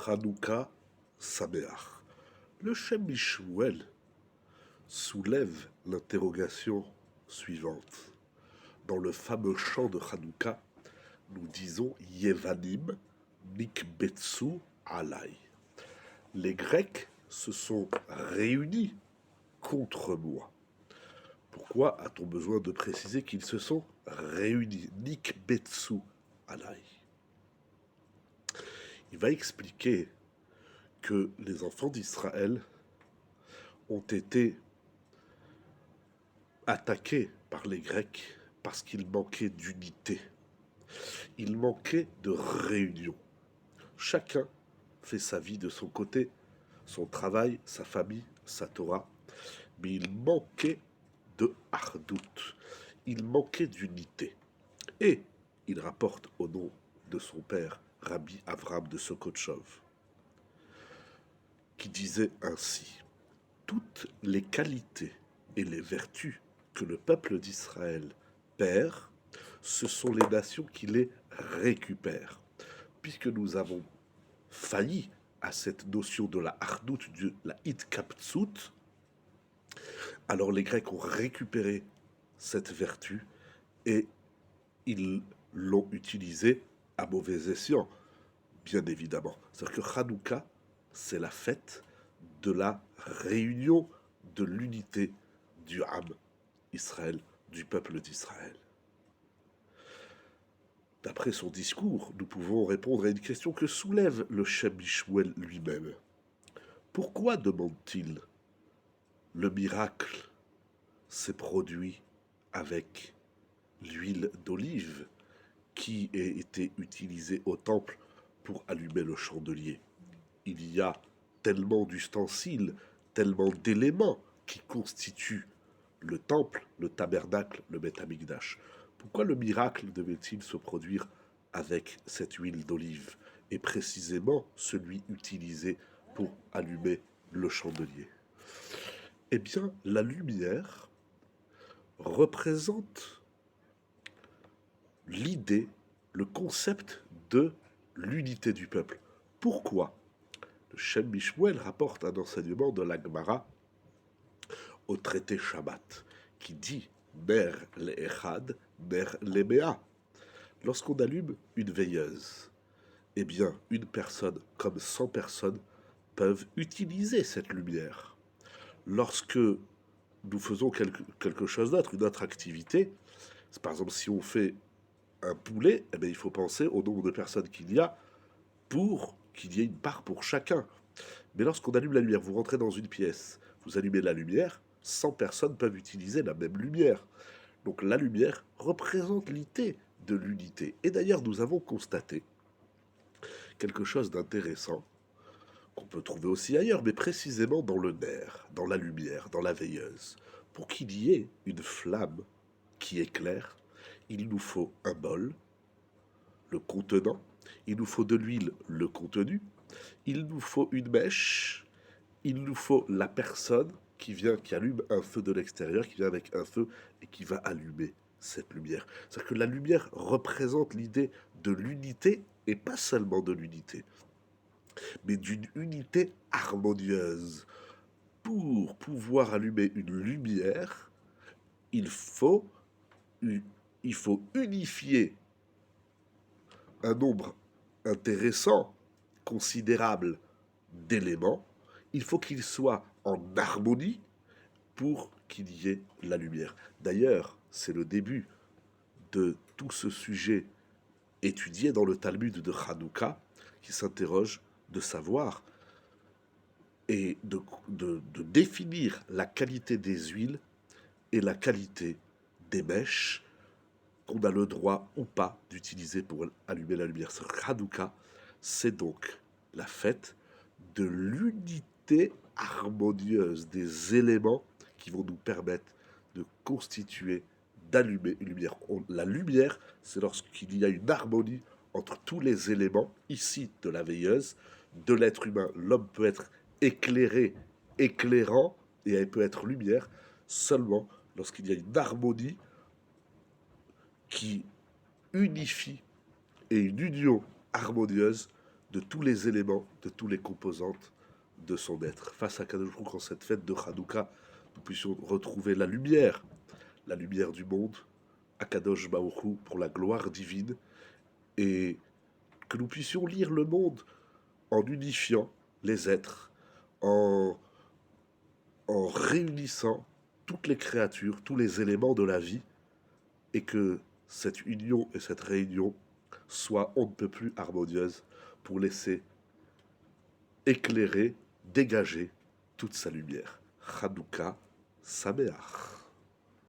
Hanouka Sameach. Le Shem Mishmuel soulève l'interrogation suivante. Dans le fameux chant de Hanouka, nous disons Yevanim Nikbetsu Alai. Les Grecs se sont réunis contre moi. Pourquoi a-t-on besoin de préciser qu'ils se sont réunis? Nikbetsu Alai. Il va expliquer que les enfants d'Israël ont été attaqués par les Grecs parce qu'ils manquaient d'unité. Ils manquaient de réunion. Chacun fait sa vie de son côté, son travail, sa famille, sa Torah, mais il manquait de hardout, il manquait d'unité. Et il rapporte au nom de son père, Rabbi Avram de Sokotchov, qui disait ainsi: toutes les qualités et les vertus que le peuple d'Israël perd, ce sont les nations qui les récupèrent. Puisque nous avons failli à cette notion de la hardout, de la hitkaptsut, alors les Grecs ont récupéré cette vertu et ils l'ont utilisée à mauvais escient, bien évidemment. C'est-à-dire que Hanouka, c'est la fête de la réunion, de l'unité du Ham Israël, du peuple d'Israël. D'après son discours, nous pouvons répondre à une question que soulève le Shem Mishmuel lui-même. Pourquoi demande-t-il le miracle s'est produit avec l'huile d'olive qui a été utilisée au temple pour allumer le chandelier? Il y a tellement d'ustensiles, tellement d'éléments qui constituent le temple, le tabernacle, le Beth Amikdash. Pourquoi le miracle devait-il se produire avec cette huile d'olive, et précisément celui utilisé pour allumer le chandelier? Eh bien, la lumière représente l'idée, le concept de l'unité du peuple. Pourquoi? Le Shem Mishmuel rapporte un enseignement de la Gemara au traité Shabbat, qui dit Ner le-Echad, Ner le-Mea. Lorsqu'on allume une veilleuse, eh bien, une personne comme 100 personnes peuvent utiliser cette lumière. Lorsque nous faisons quelque chose d'autre, une autre activité, par exemple, si on fait un poulet, eh bien, il faut penser au nombre de personnes qu'il y a pour qu'il y ait une part pour chacun. Mais lorsqu'on allume la lumière, vous rentrez dans une pièce, vous allumez la lumière, 100 personnes peuvent utiliser la même lumière. Donc la lumière représente l'idée de l'unité. Et d'ailleurs, nous avons constaté quelque chose d'intéressant, qu'on peut trouver aussi ailleurs, mais précisément dans le nerf, dans la lumière, dans la veilleuse. Pour qu'il y ait une flamme qui éclaire, il nous faut un bol, le contenant, il nous faut de l'huile, le contenu, il nous faut une mèche, il nous faut la personne qui vient, qui allume un feu de l'extérieur, qui vient avec un feu et qui va allumer cette lumière. C'est-à-dire que la lumière représente l'idée de l'unité, et pas seulement de l'unité, mais d'une unité harmonieuse. Pour pouvoir allumer une lumière, il faut, il faut unifier un nombre intéressant, considérable d'éléments. Il faut qu'ils soient en harmonie pour qu'il y ait la lumière. D'ailleurs, c'est le début de tout ce sujet étudié dans le Talmud de Hanouka, qui s'interroge de savoir et de définir la qualité des huiles et la qualité des mèches qu'on a le droit ou pas d'utiliser pour allumer la lumière. Hanouka, c'est donc la fête de l'unité harmonieuse des éléments qui vont nous permettre de constituer, d'allumer une lumière. La lumière, c'est lorsqu'il y a une harmonie entre tous les éléments, ici de la veilleuse, de l'être humain. L'homme peut être éclairé, éclairant, et elle peut être lumière seulement lorsqu'il y a une harmonie qui unifie, et une union harmonieuse de tous les éléments, de toutes les composantes de son être. Face à Kadosh Baruch Hu, en cette fête de Hanouka, nous puissions retrouver la lumière du monde, à Kadosh Baruch Hu, pour la gloire divine, et que nous puissions lire le monde en unifiant les êtres, en, en réunissant toutes les créatures, tous les éléments de la vie, et que cette union et cette réunion soient on ne peut plus harmonieuses pour laisser éclairer, dégager toute sa lumière. Hanouka Sameach.